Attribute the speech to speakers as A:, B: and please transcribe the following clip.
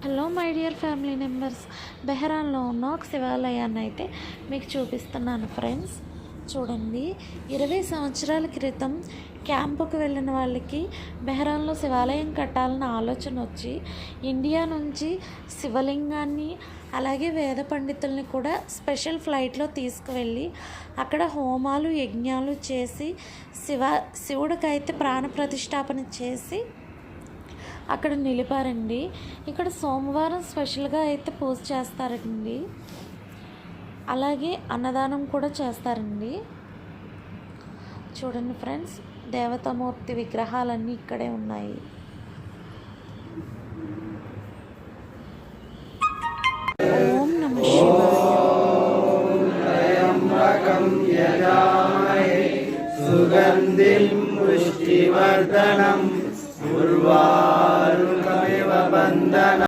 A: Hello my dear family members, బెహరాన్లో ఉన్న ఒక శివాలయాన్ని అయితే మీకు చూపిస్తున్నాను ఫ్రెండ్స్. చూడండి, 20 సంవత్సరాల క్రితం క్యాంపుకు వెళ్ళిన వాళ్ళకి బెహరాన్లో శివాలయం కట్టాలన్న ఆలోచన వచ్చి ఇండియా నుంచి శివలింగాన్ని అలాగే వేద పండితుల్ని కూడా స్పెషల్ ఫ్లైట్లో తీసుకువెళ్ళి అక్కడ హోమాలు యజ్ఞాలు చేసి శివుడికైతే ప్రాణ ప్రతిష్టాపన చేసి అక్కడ నిలిపారండి. ఇక్కడ సోమవారం స్పెషల్గా అయితే పూజ చేస్తారండి, అలాగే అన్నదానం కూడా చేస్తారండి. చూడండి ఫ్రెండ్స్, దేవతామూర్తి విగ్రహాలన్నీ ఇక్కడే ఉన్నాయి. ఓం నమః శివాయ.